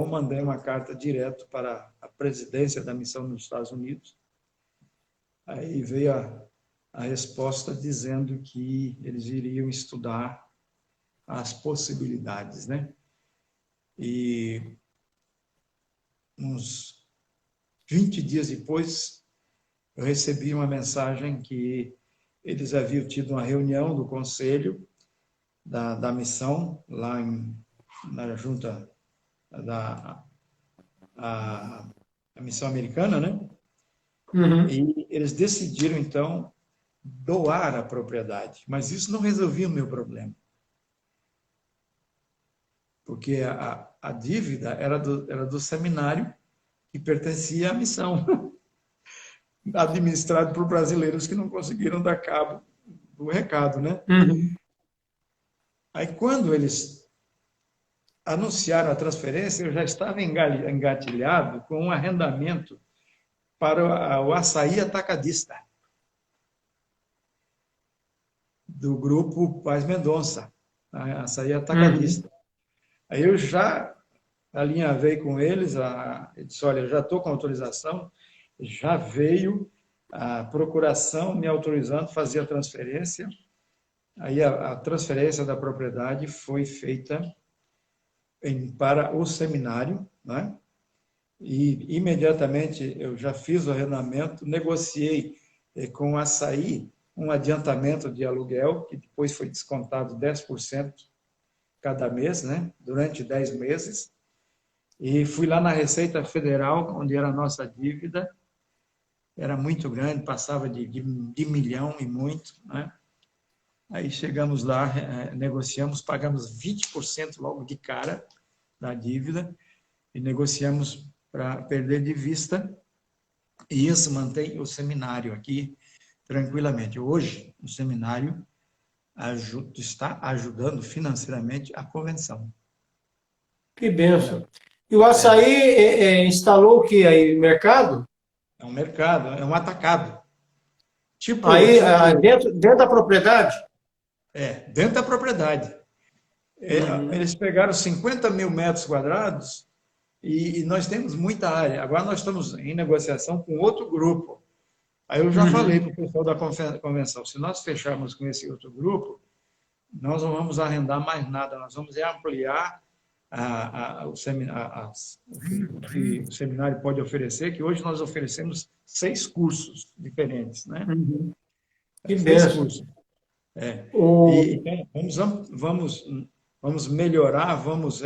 mandei uma carta direto para a presidência da missão nos Estados Unidos. Aí veio a resposta dizendo que eles iriam estudar as possibilidades, né? E uns 20 dias depois, eu recebi uma mensagem que eles haviam tido uma reunião do conselho da missão, lá na junta da a missão americana, né? Uhum. E eles decidiram, então, doar a propriedade. Mas isso não resolvia o meu problema, porque a dívida era do seminário que pertencia à missão, administrado por brasileiros que não conseguiram dar cabo do recado, né? Uhum. Aí, quando eles anunciaram a transferência, eu já estava engatilhado com um arrendamento para o açaí atacadista, do grupo Paz Mendonça, a açaí Uhum. atacadista. Aí eu já alinhavei com eles, disse, olha, já estou com autorização, já veio a procuração me autorizando a fazer a transferência. Aí a transferência da propriedade foi feita para o seminário, né? E imediatamente eu já fiz o arrendamento, negociei com a Açaí um adiantamento de aluguel, que depois foi descontado 10% cada mês, né? Durante 10 meses. E fui lá na Receita Federal, onde era a nossa dívida, era muito grande, passava de milhão e muito, né? Aí chegamos lá, negociamos, pagamos 20% logo de cara da dívida e negociamos para perder de vista, e isso mantém o seminário aqui tranquilamente. Hoje, o seminário está ajudando financeiramente a convenção. Que benção. E o açaí instalou o que aí? Mercado? É um mercado, é um atacado. Aí, dentro da propriedade? Dentro da propriedade. Uhum. Eles pegaram 50 mil metros quadrados e nós temos muita área. Agora nós estamos em negociação com outro grupo. Aí eu já falei para o pessoal da convenção, se nós fecharmos com esse outro grupo, nós não vamos arrendar mais nada, nós vamos ampliar o que o seminário pode oferecer, que hoje nós oferecemos 6 cursos diferentes, né? Uhum. Que 6 benção. cursos. Então, vamos melhorar, vamos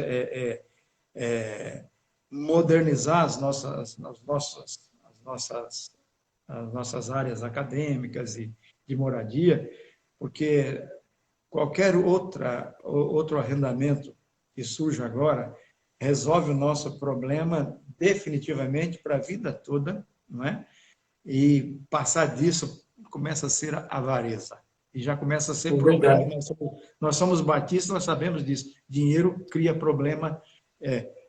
modernizar as nossas áreas acadêmicas e de moradia, porque qualquer outro arrendamento que surja agora resolve o nosso problema definitivamente para a vida toda, não é? E passar disso começa a ser avareza. E já começa a ser problema. Nós somos batistas, nós sabemos disso. Dinheiro cria problema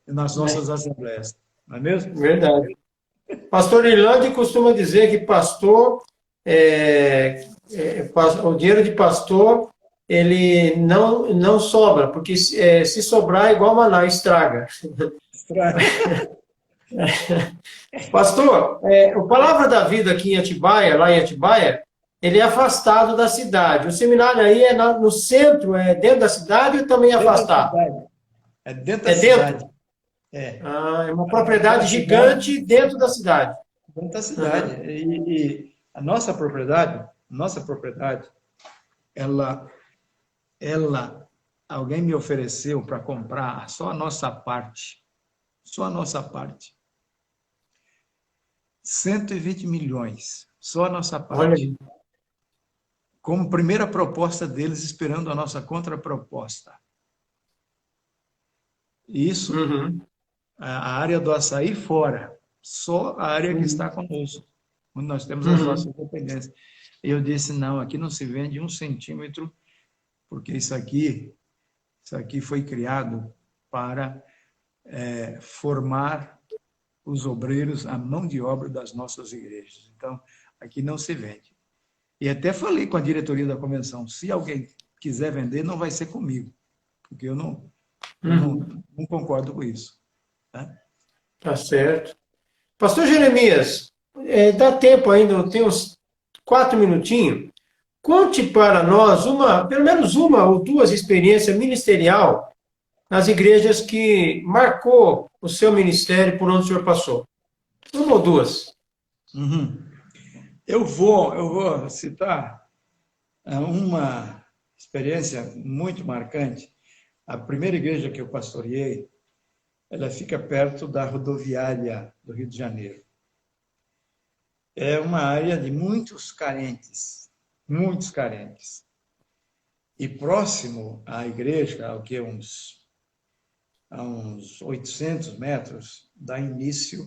nas nossas assembleias. Não é mesmo? Verdade. Pastor Irlande costuma dizer que o dinheiro de pastor, ele não sobra, porque se sobrar é igual maná, estraga. Pastor, o Palavra da Vida aqui em Atibaia, lá em Atibaia, ele é afastado da cidade. O seminário aí é no centro, é dentro da cidade ou também é afastado? É dentro da cidade. É uma propriedade gigante dentro da cidade. Dentro da cidade. Uhum. E a nossa propriedade, alguém me ofereceu para comprar só a nossa parte. 120 milhões, só a nossa parte. Olha. Como primeira proposta deles, esperando a nossa contraproposta. Isso, a área do açaí fora, só a área que está conosco, onde nós temos as nossas dependências. Eu disse, não, aqui não se vende 1 centímetro, porque isso aqui foi criado para formar os obreiros, a mão de obra das nossas igrejas. Então, aqui não se vende. E até falei com a diretoria da convenção, se alguém quiser vender, não vai ser comigo, porque eu não concordo com isso. Tá certo. Pastor Jeremias, dá tempo ainda, tem uns 4 minutinhos. Conte para nós pelo menos uma ou 2 experiências ministerial nas igrejas que marcou o seu ministério por onde o senhor passou. 1 ou 2. Eu vou citar uma experiência muito marcante. A primeira igreja que eu pastoreei, ela fica perto da rodoviária do Rio de Janeiro. É uma área de muitos carentes. E próximo à igreja, a uns 800 metros, dá início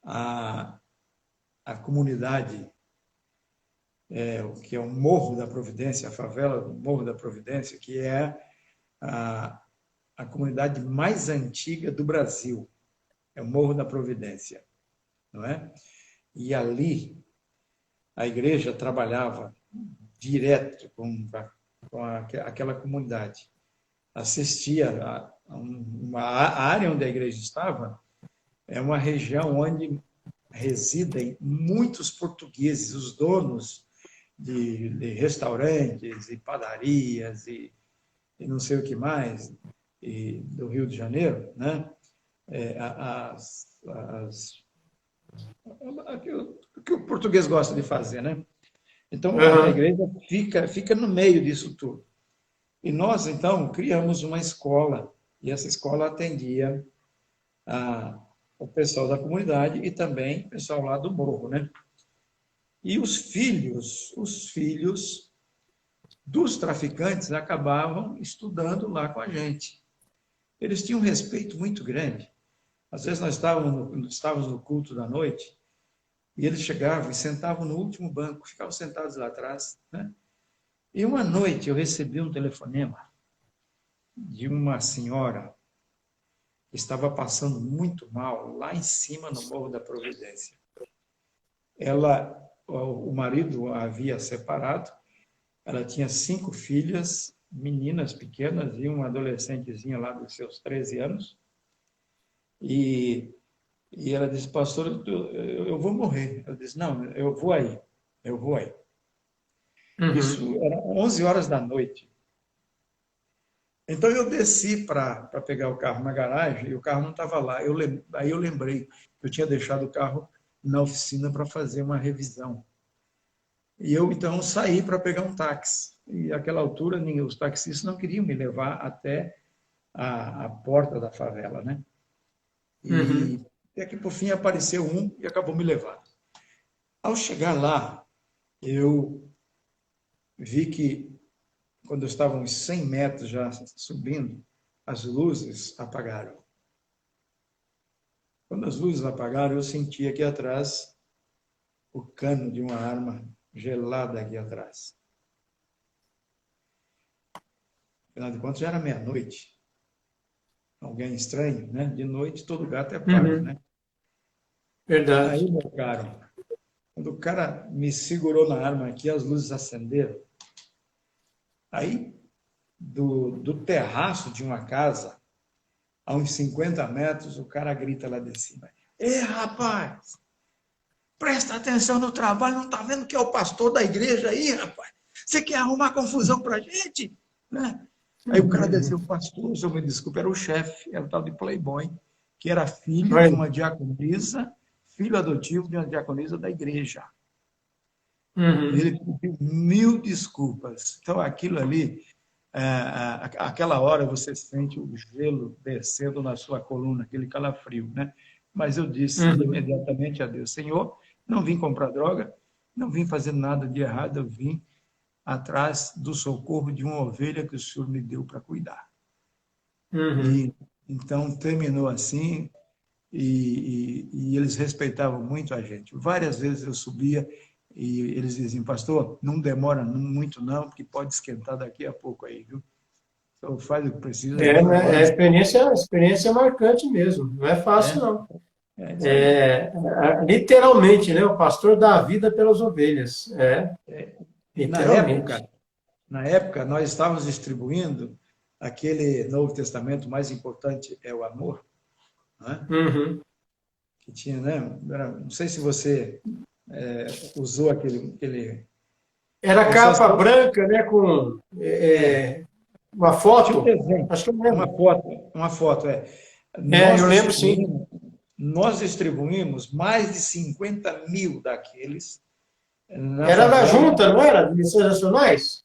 a comunidade, que é o Morro da Providência, a favela do Morro da Providência, que é a comunidade mais antiga do Brasil. É o Morro da Providência, não é? E ali a igreja trabalhava direto com aquela comunidade. Assistia a área onde a igreja estava, é uma região onde residem muitos portugueses, os donos de restaurantes e padarias e não sei o que mais, do Rio de Janeiro, né? O que o português gosta de fazer, né? Então, a igreja fica no meio disso tudo. E nós, então, criamos uma escola, e essa escola atendia o pessoal da comunidade e também o pessoal lá do morro, né? E os filhos dos traficantes acabavam estudando lá com a gente. Eles tinham um respeito muito grande. Às vezes nós estávamos no culto da noite e eles chegavam e sentavam no último banco, ficavam sentados lá atrás, né? E uma noite eu recebi um telefonema de uma senhora que estava passando muito mal lá em cima no Morro da Providência. O marido a havia separado, ela tinha 5 filhas, meninas pequenas e uma adolescentezinha lá dos seus 13 anos. E ela disse, pastor, eu vou morrer. Eu disse, não, eu vou aí. Isso era 11 horas da noite. Então eu desci para pegar o carro na garagem e o carro não estava lá. Aí eu lembrei que eu tinha deixado o carro na oficina para fazer uma revisão. E eu então saí para pegar um táxi. E naquela altura os taxistas não queriam me levar até a porta da favela, né? E até que por fim apareceu um e acabou me levando. Ao chegar lá, eu vi que quando eu estava uns 100 metros já subindo, as luzes apagaram. Quando as luzes apagaram, eu senti aqui atrás o cano de uma arma gelada aqui atrás. Afinal de contas, já era meia-noite. Alguém estranho, né? De noite, todo gato é pardo, né? Verdade. Aí, meu caro, quando o cara me segurou na arma aqui, as luzes acenderam. Aí, do terraço de uma casa, a uns 50 metros, o cara grita lá de cima. Ei, rapaz, presta atenção no trabalho, não está vendo que é o pastor da igreja aí, rapaz? Você quer arrumar confusão para a gente? Né? Aí o cara desceu, pastor, senhor me desculpe, era o chefe, era o tal de Playboy, que era filho de uma diaconisa, filho adotivo de uma diaconisa da igreja. Ele pediu 1000 desculpas. Então, aquilo ali, aquela hora você sente o gelo descendo na sua coluna, aquele calafrio, né? Mas eu disse imediatamente a Deus, Senhor, não vim comprar droga, não vim fazer nada de errado, eu vim atrás do socorro de uma ovelha que o Senhor me deu para cuidar. E, então, terminou assim, e eles respeitavam muito a gente. Várias vezes eu subia e eles diziam, pastor, não demora muito não, porque pode esquentar daqui a pouco aí, viu? Então faz o que precisa. A experiência é marcante mesmo, não é fácil não. Literalmente, né? O pastor dá a vida pelas ovelhas. Literalmente. Na época, nós estávamos distribuindo aquele Novo Testamento mais importante é o amor, né? Que tinha, né? Não sei se você usou aquele... Era capa branca, né? Com uma foto. Acho que eu lembro. Uma foto, eu lembro, sim. Nós distribuímos mais de 50 mil daqueles. Era da junta, não era? De Missões Nacionais?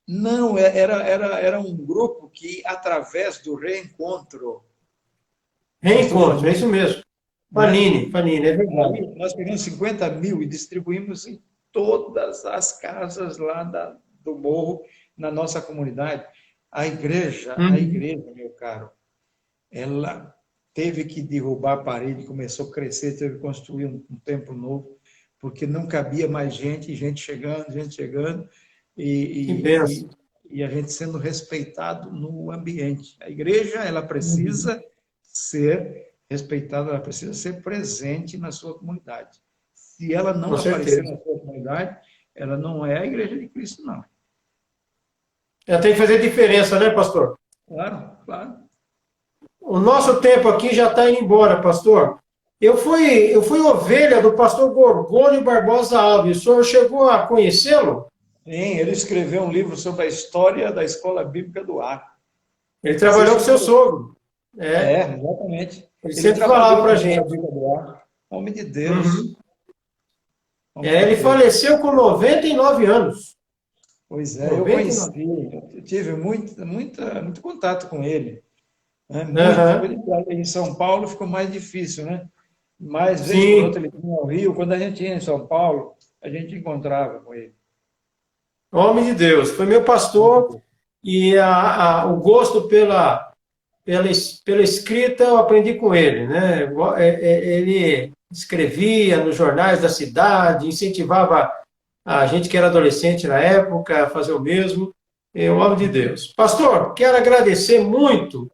Não, era um grupo que, através do reencontro... Reencontro, é isso mesmo. Panini, é verdade. Nós pegamos 50 mil e distribuímos em todas as casas lá do morro, na nossa comunidade. A igreja, meu caro, ela teve que derrubar a parede, começou a crescer, teve que construir um templo novo, porque não cabia mais gente chegando, e a gente sendo respeitado no ambiente. A igreja, ela precisa ser respeitada, ela precisa ser presente na sua comunidade. Se ela não aparecer na sua comunidade, ela não é a igreja de Cristo, não. Ela tem que fazer diferença, né, pastor? Claro. O nosso tempo aqui já está indo embora, pastor. Eu fui ovelha do pastor Gorgônio Barbosa Alves. O senhor chegou a conhecê-lo? Sim, ele escreveu um livro sobre a história da Escola Bíblica do Ar. Ele trabalhou com seu sogro. Exatamente. Ele sempre falava para a gente. Homem de Deus. Ele faleceu com 99 anos. Pois é, eu conheci, eu tive muito contato com ele. Né? Em São Paulo ficou mais difícil, né? Mas, vez por outra, ele vinha ao Rio. Quando a gente ia em São Paulo, a gente encontrava com ele. Homem de Deus. Foi meu pastor e o gosto pela escrita eu aprendi com ele, né? Ele escrevia nos jornais da cidade, incentivava a gente que era adolescente na época, fazer o mesmo, em nome de Deus. Pastor, quero agradecer muito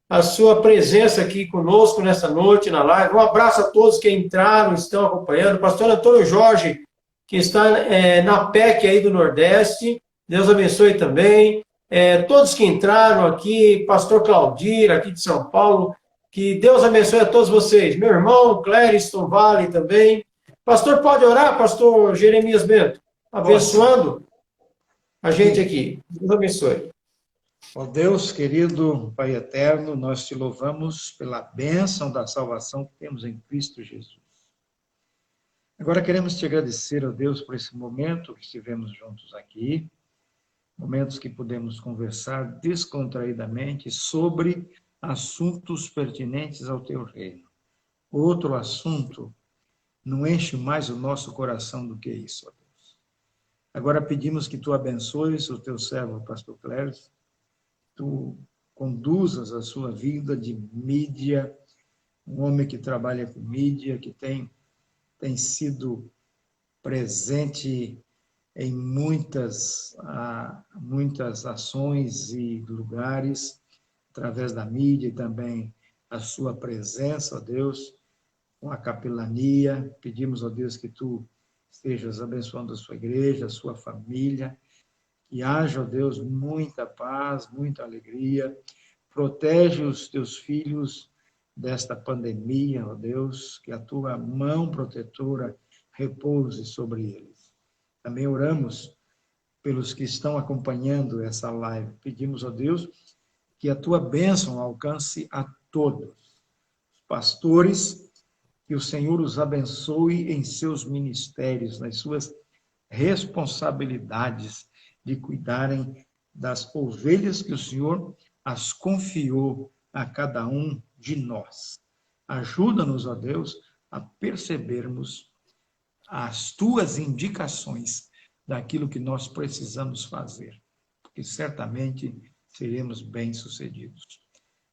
a sua presença aqui conosco nessa noite, na live. Um abraço a todos que entraram, estão acompanhando. Pastor Antônio Jorge, que está na PEC aí do Nordeste, Deus abençoe também. Todos que entraram aqui, pastor Claudir, aqui de São Paulo, que Deus abençoe a todos vocês. Meu irmão, Clériston Vale também. Pastor, pode orar, pastor Jeremias Bento? Abençoando a gente aqui. Deus abençoe. Ó Deus, querido Pai eterno, nós te louvamos pela bênção da salvação que temos em Cristo Jesus. Agora queremos te agradecer, ó Deus, por esse momento que estivemos juntos aqui, momentos que pudemos conversar descontraídamente sobre assuntos pertinentes ao teu reino. Outro assunto não enche mais o nosso coração do que isso, ó Deus. Agora pedimos que tu abençoes o teu servo, o pastor Cléris, tu conduzas a sua vida de mídia, um homem que trabalha com mídia, que tem sido presente em muitas ações e lugares, através da mídia e também a sua presença, ó Deus, com a capelania. Pedimos, ó Deus, que tu estejas abençoando a sua igreja, a sua família, que haja, ó Deus, muita paz, muita alegria. Protege os teus filhos desta pandemia, ó Deus, que a tua mão protetora repouse sobre eles. Também oramos pelos que estão acompanhando essa live. Pedimos, ó Deus, que a tua bênção alcance a todos. Os pastores, que o Senhor os abençoe em seus ministérios, nas suas responsabilidades de cuidarem das ovelhas que o Senhor as confiou a cada um de nós. Ajuda-nos, ó Deus, a percebermos as tuas indicações daquilo que nós precisamos fazer, porque certamente seremos bem-sucedidos.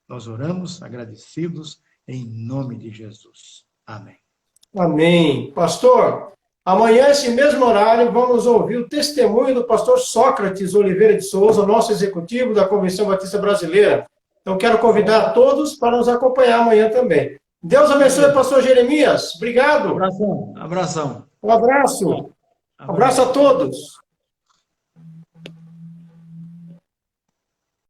Nós oramos agradecidos em nome de Jesus. Amém. Amém. Pastor, amanhã, esse mesmo horário, vamos ouvir o testemunho do pastor Sócrates Oliveira de Souza, nosso executivo da Convenção Batista Brasileira. Então, quero convidar a todos para nos acompanhar amanhã também. Deus abençoe, pastor Jeremias. Obrigado. Abração. Abração. Um abraço. Abraço a todos.